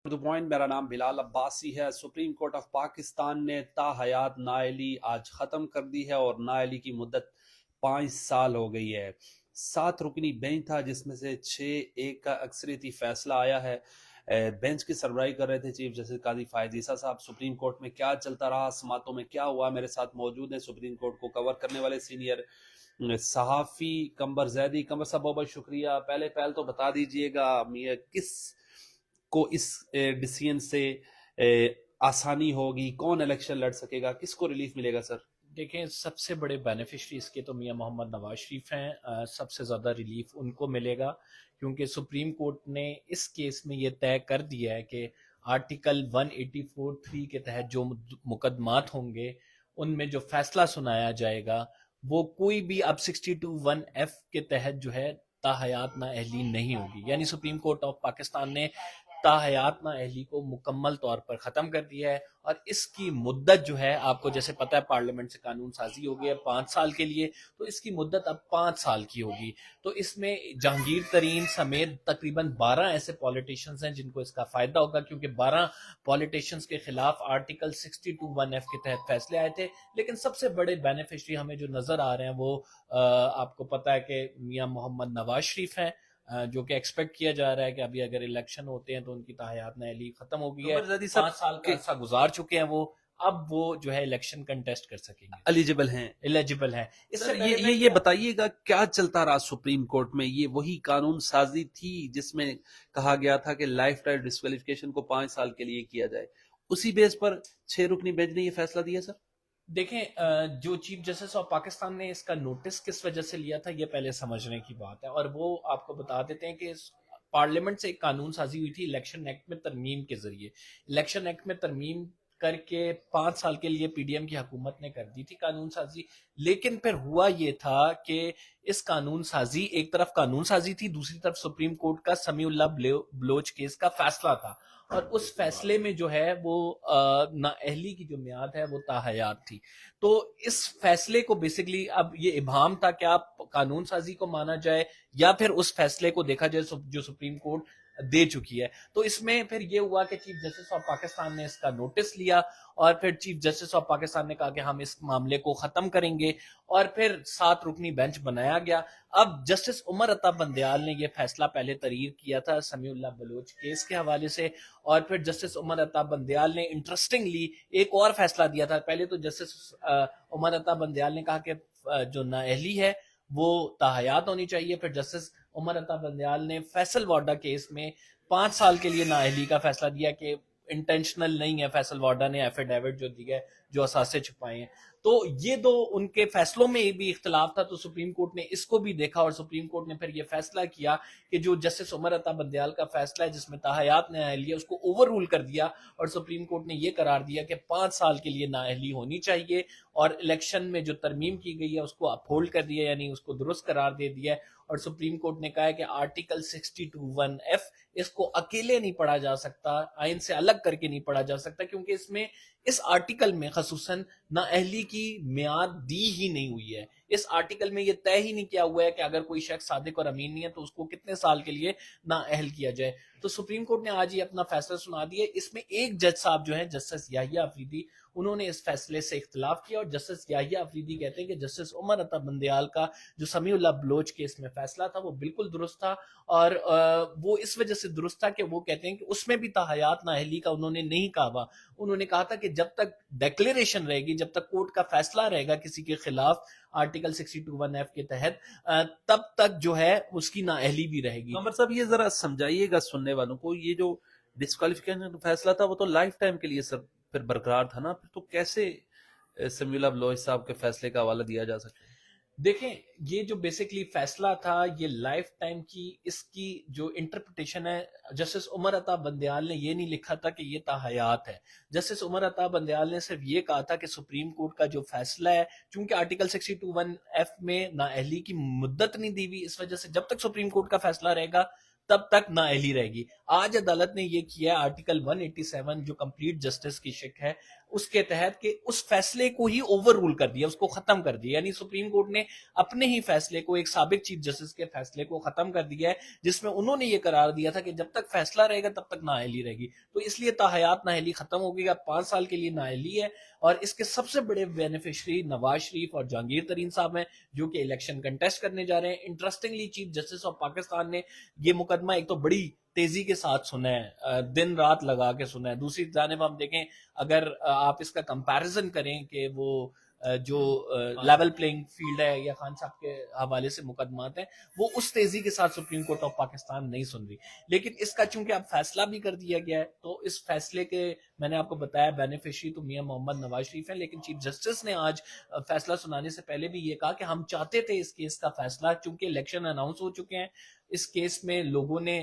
The point. मेरा नाम बिलाल अब्बासी है। सुप्रीम कोर्ट ऑफ पाकिस्तान ने ताहयात नाअहली आज ख़त्म कर दी है और नाअहली की मुद्दत 5 साल हो गई है। 7 रुकनी बेंच था जिसमें से 6-1 का अक्सरियती फैसला आया है। बेंच की सरबराही कर रहे थे चीफ जस्टिस काजी फायद ईसा साहब। सुप्रीम कोर्ट में क्या चलता रहा, समातों में क्या हुआ, मेरे साथ मौजूद हैं सुप्रीम कोर्ट को कवर करने वाले सीनियर सहाफ़ी कंबर जैदी। कंबर साहब बहुत बहुत शुक्रिया। पहले तो बता दीजिएगा किस को इस डिसीजन से आसानी होगी, कौन इलेक्शन लड़ सकेगा, किसको रिलीफ मिलेगा सर? देखें, सबसे बड़े बेनिफिशरी इसके तो मियां मोहम्मद नवाज शरीफ हैं। सबसे ज़्यादा रिलीफ उनको मिलेगा क्योंकि सुप्रीम कोर्ट ने इस केस में ये तय कर दिया है कि आर्टिकल 184(3) के तहत जो मुकदमात होंगे उनमें जो फैसला सुनाया जाएगा वो कोई भी अब 62(1)(f) के तहत जो है ताहयात नाअहली नहीं होगी। यानी सुप्रीम कोर्ट ऑफ पाकिस्तान ने ताहयात नाअहली को मुकम्मल तौर पर ख़त्म कर दिया है और इसकी मुद्दत जो है, आपको जैसे पता है पार्लियामेंट से कानून साजी हो गया है 5 साल के लिए, तो इसकी मुद्दत अब 5 साल की होगी। तो इसमें जहांगीर तरीन समेत तकरीबन 12 ऐसे पॉलिटिशियंस हैं जिनको इसका फ़ायदा होगा क्योंकि 12 पॉलिटिशियंस के खिलाफ आर्टिकल 62(1)(f) के तहत फैसले आए थे। लेकिन सबसे बड़े बेनिफिशरी हमें जो नज़र आ रहे हैं वो आपको पता है कि मियां मोहम्मद नवाज शरीफ हैं, जो कि एक्सपेक्ट किया जा रहा है कि अभी अगर इलेक्शन होते हैं तो उनकी ताहयात नाअहली खत्म हो गई है। 5 साल का अरसा गुजार चुके हैं वो, अब वो जो है इलेक्शन कंटेस्ट कर सकेंगे, एलिजिबल हैं। इससे ये बताइएगा क्या चलता रहा सुप्रीम कोर्ट में? ये वही कानून साजी थी जिसमें कहा गया था कि लाइफ टाइम डिस्क्वालिफिकेशन को 5 साल के लिए किया जाए, उसी बेस पर 6 रुकनी बेंच ने ये फैसला दिया सर? देखें, जो चीफ जस्टिस ऑफ पाकिस्तान ने इसका नोटिस किस वजह से लिया था ये पहले समझने की बात है, और वो आपको बता देते हैं कि पार्लियामेंट से एक कानून साजी हुई थी इलेक्शन एक्ट में तरमीम के जरिए। इलेक्शन एक्ट में तरमीम करके 5 साल के लिए पीडीएम की हुकूमत ने कर दी थी कानून साजी। लेकिन फिर हुआ ये था कि इस कानून साजी, एक तरफ कानून साजी थी, दूसरी तरफ सुप्रीम कोर्ट का समीउल्लाह बलोच केस का फैसला था, और उस फैसले में जो है वो नाअहली की जो मियाद है वो ताहयात थी। तो इस फैसले को बेसिकली अब ये इबाम था कि आप कानून साजी को माना जाए या फिर उस फैसले को देखा जाए जो सुप्रीम कोर्ट दे चुकी है। तो इसमें फिर ये हुआ कि चीफ जस्टिस ऑफ पाकिस्तान ने इसका नोटिस लिया और फिर चीफ जस्टिस ऑफ पाकिस्तान ने कहा कि हम इस मामले को खत्म करेंगे, और फिर 7 रुकनी बेंच बनाया गया। अब जस्टिस उमर अता बंदयाल ने यह फैसला पहले तहरीर किया था समीउल्लाह बलोच केस के हवाले से, और फिर जस्टिस उमर अता बंदयाल ने इंटरेस्टिंगली एक और फैसला दिया था। पहले तो जस्टिस उमर अता बंदयाल ने कहा कि जो नाअहली है वो ताहयात होनी चाहिए। फिर जस्टिस उमर अता बंदयाल ने फैसल वाडा केस में 5 साल के लिए नाअहली का फैसला दिया कि इंटेंशनल नहीं है। फैसल वाडा ने एफिडेविट जो दिया है, जो असासे छुपाए हैं, तो ये दो उनके फैसलों में भी इख्तलाफ था। तो सुप्रीम कोर्ट ने इसको भी देखा और सुप्रीम कोर्ट ने फिर ये फैसला किया कि जो जस्टिस उमर अता बंदयाल का फैसला है जिसमें ताहयात नाअहली है उसको ओवर रूल कर दिया, और सुप्रीम कोर्ट ने ये करार दिया कि 5 साल के लिए नाअहली होनी चाहिए, और इलेक्शन में जो तरमीम की गई है उसको अपहोल्ड कर दिया, यानी उसको दुरुस्त करार दे दिया है। और सुप्रीम कोर्ट ने कहा है कि आर्टिकल 62(1)(f) इसको अकेले नहीं पढ़ा जा सकता, आइन से अलग करके नहीं पढ़ा जा सकता, क्योंकि इसमें इस आर्टिकल में खसूसन नाअहली की मियाद दी ही नहीं हुई है। इस आर्टिकल में ये तय ही नहीं किया हुआ है कि अगर कोई शख्स सादिक और अमीन नहीं है तो उसको कितने साल के लिए नाअहल किया जाए। तो सुप्रीम कोर्ट ने आज ही अपना फैसला सुना दिया। इसमें एक जज साहब जो है जस्टिस याहिया अफरीदी, उन्होंने इस फैसले से इख्तिलाफ किया, और जस्टिस याहिया अफरीदी कहते हैं कि जस्टिस उमर अता बंदयाल का जो समीउल्लाह बलोच केस में फैसला था वो बिल्कुल दुरुस्त था, और वो इस वजह से दुरुस्त था कि वो कहते हैं कि उसमें भी ताहयात नाअहली का उन्होंने नहीं कहा। उन्होंने कहा था कि जब तक डिक्लेरेशन रहेगी, जब तक कोर्ट का फैसला रहेगा किसी के खिलाफ आर्टिकल 62(1)(f) के तहत, तब तक जो है उसकी नाअहली भी रहेगी। कमर साहब ये जरा समझाइएगा सुनने वालों को, ये जो डिस्क्वालिफिकेशन फैसला था वो तो लाइफ टाइम के लिए सर फिर बरकरार था ना, फिर तो कैसे समीउल्लाह बलोच साहब के फैसले का हवाला दिया जा सकता है? देखें, ये जो बेसिकली फैसला था ये लाइफ टाइम की, इसकी जो इंटरप्रिटेशन है, जस्टिस उमर अता बंदयाल ने ये नहीं लिखा था कि ये ताहयात है। जस्टिस उमर अता बंदयाल ने सिर्फ ये कहा था कि सुप्रीम कोर्ट का जो फैसला है, चूंकि आर्टिकल 62(1)(f) में नाअहली की मुद्दत नहीं दी हुई, इस वजह से जब तक सुप्रीम कोर्ट का फैसला रहेगा तब तक नाअहली रहेगी। आज अदालत ने ये किया है, आर्टिकल 187 जो कंप्लीट जस्टिस की शिक है, اس کے تحت کہ اس فیصلے کو ہی اوور رول کر دیا, اس کو ختم کر دیا. یعنی سپریم کورٹ نے اپنے ہی فیصلے کو, ایک سابق چیف جسٹس کے فیصلے کو ختم کر دیا ہے, جس میں انہوں نے یہ قرار دیا تھا کہ جب تک فیصلہ رہے گا تب تک نااہلی رہے گی. تو اس لیے تاحیات نااہلی ختم ہو گئی, اب 5 سال کے لیے نااہلی ہے. اور اس کے سب سے بڑے بینیفیشری نواز شریف اور جہانگیر ترین صاحب ہیں, جو کہ الیکشن کنٹیسٹ کرنے جا رہے ہیں. Interestingly chief justice of Pakistan نے یہ مقدمہ ایک تو بڑی تیزی کے ساتھ سنا ہے, دن رات لگا کے سنا ہے. دوسری جانب ہم دیکھیں, اگر آپ اس کا کمپیریزن کریں کہ وہ جو لیول پلینگ فیلڈ ہے یا خان صاحب کے حوالے سے مقدمات ہیں, وہ اس تیزی کے ساتھ سپریم کورٹ آف پاکستان نہیں سن رہی. لیکن اس کا چونکہ اب فیصلہ بھی کر دیا گیا ہے, تو اس فیصلے کے میں نے آپ کو بتایا بینیفیشری تو میاں محمد نواز شریف ہیں. لیکن چیف جسٹس نے آج فیصلہ سنانے سے پہلے بھی یہ کہا کہ ہم چاہتے تھے اس کیس کا فیصلہ, چونکہ الیکشن اناؤنس ہو چکے ہیں, اس کیس میں لوگوں نے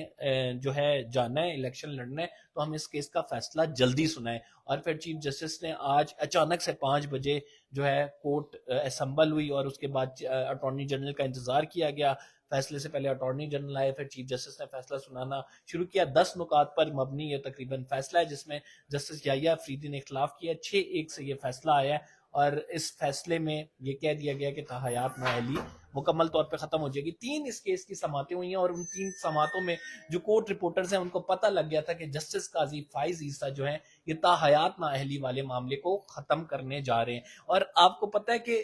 جو ہے جانا ہے, الیکشن لڑنا ہے, تو ہم اس کیس کا فیصلہ جلدی سنائیں. اور پھر چیف جسٹس نے آج اچانک سے 5 بجے جو ہے کورٹ اسمبل ہوئی, اور اس کے بعد اٹارنی جنرل کا انتظار کیا گیا. فیصلے سے پہلے اٹارنی جنرل آئے, پھر چیف جسٹس نے فیصلہ سنانا شروع کیا. 10 نکات پر مبنی یہ تقریباً فیصلہ ہے, جس میں جسٹس یحییٰ افریدی نے اختلاف کیا. 6-1 سے یہ فیصلہ آیا ہے, اور اس فیصلے میں یہ کہہ دیا گیا کہ تاحیات نااہلی مکمل طور پہ ختم ہو جائے گی. 3 اس کیس کی سماعتیں ہوئی ہیں, اور ان 3 سماعتوں میں جو کورٹ رپورٹرز ہیں ان کو پتہ لگ گیا تھا کہ جسٹس قاضی فائز عیسیٰ جو ہیں یہ تاحیات نااہلی والے معاملے کو ختم کرنے جا رہے ہیں. اور آپ کو پتہ ہے کہ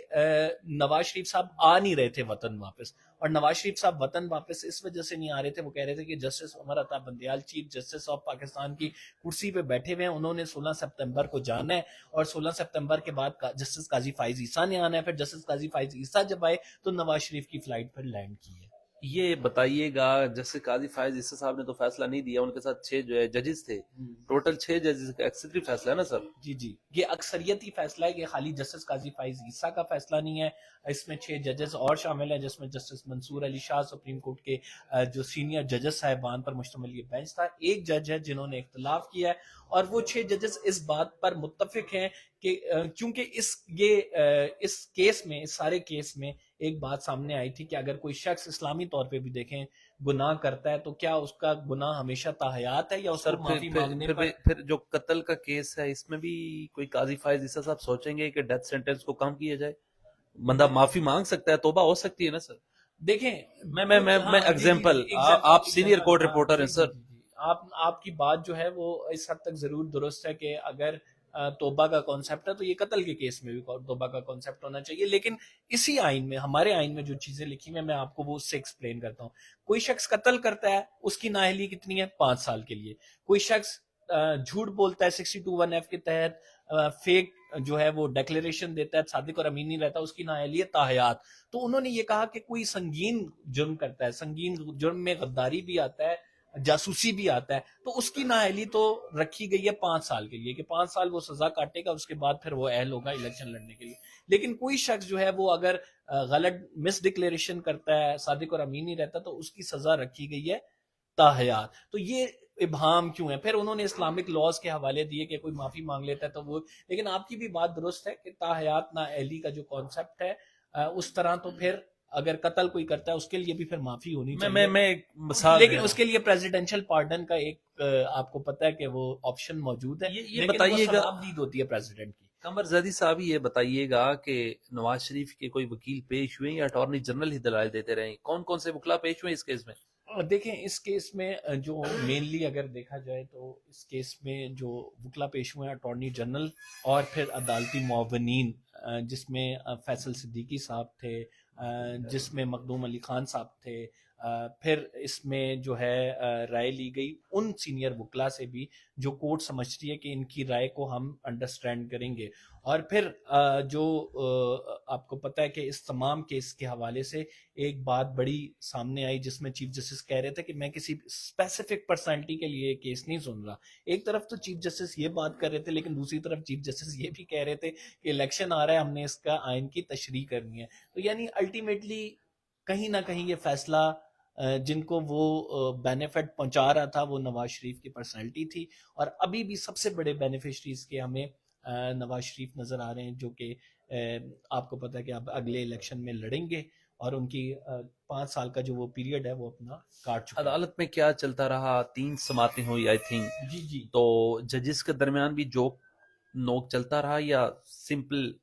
نواز شریف صاحب آ نہیں رہے تھے وطن واپس, اور نواز شریف صاحب وطن واپس اس وجہ سے نہیں آ رہے تھے, وہ کہہ رہے تھے کہ justice Umar Ata Bandial chief justice of Pakistan کی کرسی پہ بیٹھے ہوئے ہیں, انہوں نے 16 سپتمبر کو جانا ہے, اور 16 سپتمبر کے بعد جسٹس قاضی فائز عیسیٰ نے آنا ہے. پھر جسٹس قاضی فائز عیسیٰ جب آئے تو نواز شریف کی فلائٹ پر لینڈ کی ہے. یہ بتائیے گا, جیسے قاضی فائز عیسیٰ صاحب نے تو فیصلہ نہیں دیا, ان کے ساتھ 6 جو ہے ججز تھے, ٹوٹل 6 ججز کا ایکسیکیوٹیو فیصلہ ہے نا سر؟ جی جی, یہ اکثریتی فیصلہ ہے, یہ خالی جسٹس قاضی فائز عیسیٰ کا فیصلہ نہیں ہے. اس میں 6 ججز اور شامل ہیں, جس میں جسٹس منصور علی شاہ سپریم کورٹ کے جو سینئر ججز صاحبان پر مشتمل یہ بینچ تھا. ایک جج ہے جنہوں نے اختلاف کیا ہے, اور وہ 6 ججز اس بات پر متفق ہیں کہ چونکہ اس کیس میں, اس سارے کیس میں ایک بات سامنے آئی تھی کہ اگر کوئی شخص اسلامی طور پہ بھی دیکھیں گناہ کرتا ہے, تو کیا اس کا گناہ ہمیشہ تاحیات ہے, یا اس سر کو معافی مانگنے پر. پھر جو قتل کا کیس ہے, اس میں بھی کوئی قاضی فائز عیسیٰ صاحب سوچیں گے کہ ڈیتھ سینٹینس کو کم کیا جائے؟ بندہ معافی مانگ سکتا ہے, توبہ ہو سکتی ہے نا سر؟ دیکھیں میں ایگزامپل, آپ سینئر کورٹ رپورٹر ہیں سر. آپ کی بات جو ہے وہ اس حد تک ضرور درست ہے کہ اگر توبہ کا کانسیپٹ ہے تو یہ قتل کے کیس میں بھی توبہ کا کانسیپٹ ہونا چاہیے. لیکن اسی آئین میں, ہمارے آئین میں جو چیزیں لکھی ہیں, میں آپ کو وہ اس سے ایکسپلین کرتا ہوں. کوئی شخص قتل کرتا ہے, اس کی نااہلی کتنی ہے؟ 5 سال کے لیے. کوئی شخص جھوٹ بولتا ہے 62(1)F کے تحت, فیک جو ہے وہ ڈیکلیریشن دیتا ہے, صادق اور امین نہیں رہتا, اس کی نااہلی ہے تاحیات. تو انہوں نے یہ کہا کہ کوئی سنگین جرم کرتا ہے, سنگین جرم میں غداری بھی آتا ہے, جاسوسی بھی آتا ہے, تو اس کی نااہلی تو رکھی گئی ہے 5 سال کے لیے, کہ 5 سال وہ سزا کاٹے گا, اس کے بعد پھر وہ اہل ہوگا الیکشن لڑنے کے لیے. لیکن کوئی شخص جو ہے وہ اگر غلط مس ڈکلیریشن کرتا ہے, صادق اور امین نہیں رہتا, تو اس کی سزا رکھی گئی ہے تاحیات. تو یہ ابہام کیوں ہے؟ پھر انہوں نے اسلامک لاز کے حوالے دیے کہ کوئی معافی مانگ لیتا ہے تو وہ, لیکن آپ کی بھی بات درست ہے کہ تاحیات نااہلی کا جو کانسیپٹ ہے اس طرح, تو پھر اگر قتل کوئی کرتا ہے اس کے لیے بھی پھر معافی ہونی چاہیے. لیکن اس کے لیے پریزیڈنشل پارڈن کا ایک آپ کو پتہ ہے کہ وہ آپشن موجود ہے, یہ بتائیے گا, دید ہوتی ہے پریزیڈنٹ کی. قمر زیدی صاحب یہ بتائیے گا کہ نواز شریف کے کوئی وکیل پیش ہوئے یا اٹارنی جنرل ہی دلائل دیتے رہے؟ کون کون سے وکلا پیش ہوئے اس کیس میں؟ دیکھیں اس کیس میں جو مینلی اگر دیکھا جائے تو اس کیس میں جو وکلا پیش ہوئے ہیں اٹارنی جنرل اور پھر عدالتی معاونین, جس میں فیصل صدیقی صاحب تھے, جس میں مخدوم علی خان صاحب تھے, پھر اس میں جو ہے رائے لی گئی ان سینئر وکلا سے بھی جو کورٹ سمجھتی ہے کہ ان کی رائے کو ہم انڈرسٹینڈ کریں گے. اور پھر جو آپ کو پتہ ہے کہ اس تمام کیس کے حوالے سے ایک بات بڑی سامنے آئی, جس میں چیف جسٹس کہہ رہے تھے کہ میں کسی اسپیسیفک پرسنالٹی کے لیے کیس نہیں سن رہا. ایک طرف تو چیف جسٹس یہ بات کر رہے تھے, لیکن دوسری طرف چیف جسٹس یہ بھی کہہ رہے تھے کہ الیکشن آ رہا ہے, ہم نے اس کا آئین کی تشریح کرنی ہے. تو یعنی الٹیمیٹلی کہیں نہ کہیں یہ فیصلہ جن کو وہ بینیفٹ پہنچا رہا تھا وہ نواز شریف کی پرسنالٹی تھی, اور ابھی بھی سب سے بڑے بینیفیشریز کے ہمیں نواز شریف نظر آ رہے ہیں, جو کہ آپ کو پتہ ہے کہ اب اگلے الیکشن میں لڑیں گے, اور ان کی 5 سال کا جو وہ پیریڈ ہے وہ اپنا کاٹ چکا. عدالت میں کیا چلتا رہا؟ 3 سماعتیں ہوئی آئی تھنک. جی جی, تو ججز کے درمیان بھی جو नोक चलता रहा या सिंपल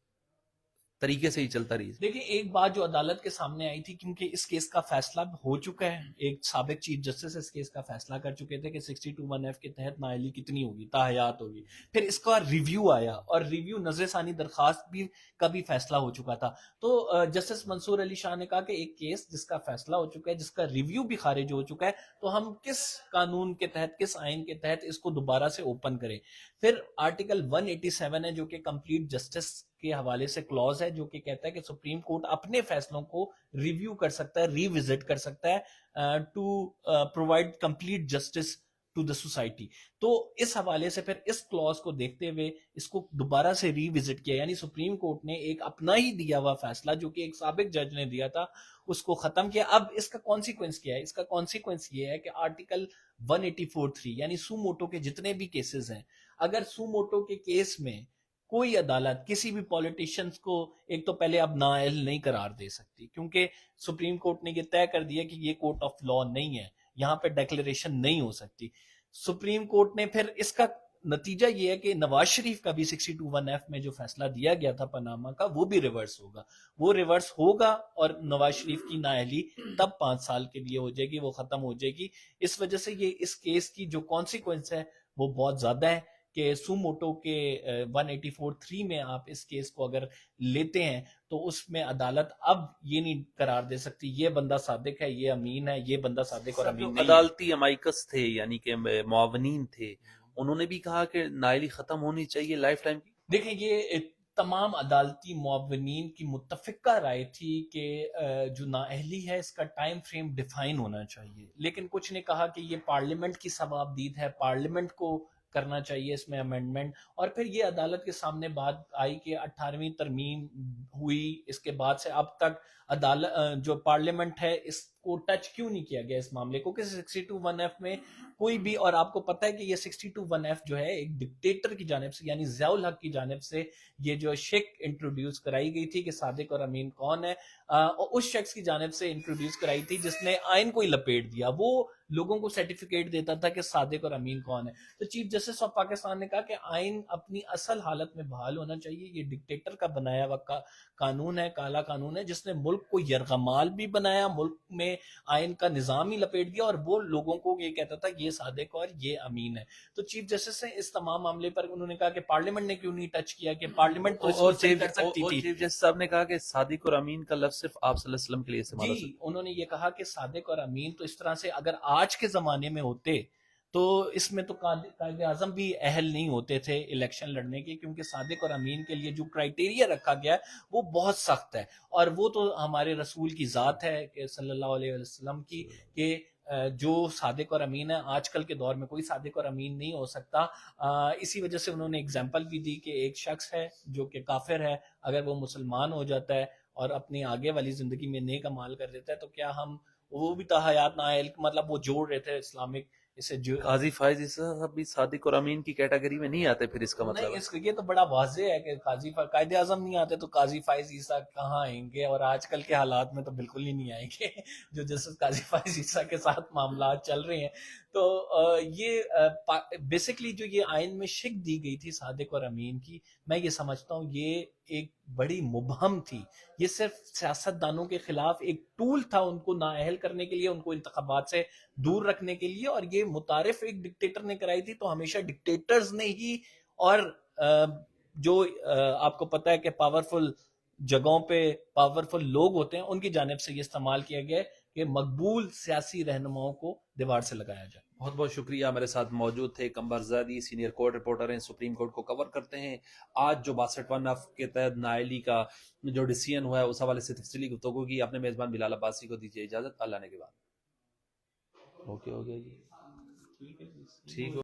तरीके से ही चलता रही? देखिए, एक बात जो अदालत के सामने आई थी, क्योंकि इस केस का फैसला हो चुका है, एक साबिक चीफ जस्टिस इस केस का फैसला कर चुके थे कि 62(1)(f के तहत नाअहली कितनी होगी, ताहयात होगी। फिर इसका रिव्यू आया और रिव्यू नजर सानी दरखास्त भी का भी फैसला हो चुका था। तो जस्टिस मंसूर अली शाह ने कहा कि एक केस जिसका फैसला हो चुका है, जिसका रिव्यू भी खारिज हो चुका है, तो हम किस कानून के तहत, किस आइन के तहत इसको दोबारा से ओपन करें। फिर आर्टिकल 187 है जो कि कंप्लीट जस्टिस के हवाले से क्लॉज है, जो कि कहता है कि सुप्रीम कोर्ट अपने फैसलों को रिव्यू कर सकता है, रिविजिट कर सकता है to provide complete justice to the society. तो इस हवाले से फिर इस क्लॉज को देखते हुए इसको दोबारा से रिविजिट किया, यानी सुप्रीम कोर्ट ने एक अपना ही दिया हुआ फैसला जो कि एक साबिक जज ने दिया था उसको खत्म किया। अब इसका कॉन्सिक्वेंस क्या है? इसका कॉन्सिक्वेंस ये है कि आर्टिकल 184(3) यानी सुमोटो के जितने भी केसेस हैं, अगर सुमोटो के केस में कोई अदालत किसी भी पॉलिटिशियंस को एक तो पहले अब नाअहल नहीं करार दे सकती, क्योंकि सुप्रीम कोर्ट ने ये तय कर दिया कि ये कोर्ट ऑफ लॉ नहीं है, यहाँ पे डिक्लेरेशन नहीं हो सकती। सुप्रीम कोर्ट ने फिर इसका नतीजा ये है कि नवाज शरीफ का भी 62(1)(f में जो फैसला दिया गया था पनामा का, वो भी रिवर्स होगा। वो रिवर्स होगा और नवाज शरीफ की नाअहली तब 5 साल के लिए हो जाएगी, वो खत्म हो जाएगी। इस वजह से ये इस केस की जो कॉन्सिक्वेंस है वो बहुत ज्यादा है कि सुमोटो के 184(3) में आप इस केस को अगर लेते हैं तो उसमें अदालत अब ये नहीं करार दे सकती ये बंदा सादिक है, ये अमीन है, ये बंदा सादिक और अमीन नहीं है। अदालती अमाइकस थे यानी कि मुआवनीन थे, उन्होंने भी कहा कि नाअहली खत्म होनी चाहिए लाइफ टाइम की। देखिए, ये तमाम अदालती मुअव्वनीन की मुत्तफिका राय थी कि जो नाअहली है इसका टाइम फ्रेम डिफाइन होना चाहिए, लेकिन कुछ ने कहा कि ये पार्लियामेंट की सवाबदीद है, पार्लियामेंट को करना चाहिए इसमें अमेंडमेंट। और फिर ये अदालत के सामने बात आई कि 18वीं तरमीम हुई, इसके बाद से अब तक अदालत जो पार्लियामेंट है इसको टच क्यों नहीं किया गया इस मामले को कि 62(1)(f में कोई भी, और आपको पता है कि ये 62(1)(f जो है एक डिक्टेटर की जानिब से यानी ज़ियाउल हक की जानिब से ये जो शिक इंट्रोड्यूस कराई गई थी कि सादिक और अमीन कौन है, और उस शख्स की जानिब से इंट्रोड्यूस कराई थी जिसने आइन को ही लपेट दिया, वो लोगों को सर्टिफिकेट देता था कि सादिक और अमीन कौन है। तो चीफ जस्टिस ऑफ पाकिस्तान ने कहा कि आइन अपनी असल हालत में बहाल होना चाहिए, ये डिक्टेटर का बनाया हुआ कानून है, काला कानून है, जिसने मुल्क को यरगमाल भी बनाया, मुल्क में आइन का निज़ाम ही लपेट दिया और वो लोगों को ये कहता था ये सादिक और ये अमीन है। तो चीफ जस्टिस ने इस तमाम मामले पर उन्होंने कहा कि पार्लियामेंट ने क्यों नहीं टच किया, कि पार्लियामेंट तो इसको चेक कर सकती थी। चीफ जस्टिस साहब ने कहा कि सादिक और अमीन का लफ्ज सिर्फ आप सल्लल्लाहु अलैहि वसल्लम के लिए इस्तेमाल हो सकता है। जी, उन्होंने ये कहा कि सादिक और अमीन तो इस तरह से अगर आज के जमाने में होते तो इसमें तो कायदे आजम भी अहल नहीं होते थे इलेक्शन लड़ने के, क्योंकि सादिक और अमीन के लिए जो क्राइटेरिया रखा गया है वो बहुत सख्त है, और वो तो हमारे रसूल की ज़ात है कि सल्लल्लाहु अलैहि वसल्लम की, कि जो सादिक और अमीन है, आजकल के दौर में कोई सादिक और अमीन नहीं हो सकता। इसी वजह से उन्होंने एग्जाम्पल भी दी कि एक शख्स है जो कि काफिर है, अगर वो मुसलमान हो जाता है और अपनी आगे वाली जिंदगी में नेक अमाल कर देता है तो क्या हम वो भी ताहयात नाअहल, मतलब वो जोड़ रहे थे इस्लामिक इसे जो काजी फायज ईसा साहब भी सादिक और अमीन की कैटेगरी में नहीं आते, फिर इसका मतलब नहीं, है इसको ये तो बड़ा वाज़ेह है कि कायदे आजम नहीं आते तो काजी फाइज ईसा कहाँ आएंगे, और आजकल के हालात में तो बिल्कुल ही नहीं आएंगे जो जैसे काजी फाइज ईसा के साथ मामला चल रहे हैं। तो ये बेसिकली जो ये आइन में शिक दी गई थी सादिक और अमीन की, मैं ये समझता हूँ ये एक बड़ी मुबहम थी, ये सिर्फ सियासतदानों के खिलाफ एक टूल था उनको नाअहल करने के लिए, उनको इंतखाबात से दूर रखने के लिए, और ये मुतारिफ एक डिक्टेटर ने कराई थी। तो हमेशा डिक्टेटर्स ने ही, और जो आपको पता है कि पावरफुल जगहों पे पावरफुल लोग होते हैं उनकी जानिब से ये इस्तेमाल किया गया है कि मकबूल सियासी रहनुमाओं को दीवार से लगाया जाए। बहुत बहुत शुक्रिया। मेरे साथ मौजूद थे कंबर ज़ादी, सीनियर कोर्ट रिपोर्टर हैं, सुप्रीम कोर्ट को कवर करते हैं। आज जो 62(1)(f के तहत नाअहली का जो डिसीजन हुआ है उस हवाले से तफसीली गुफ्तगू की। अपने मेज़बान बिलाल अब्बासी को दीजिए इजाज़त। अल्लाह ने के बाद ओके हो गया जी, ठीक है, ठीक हो।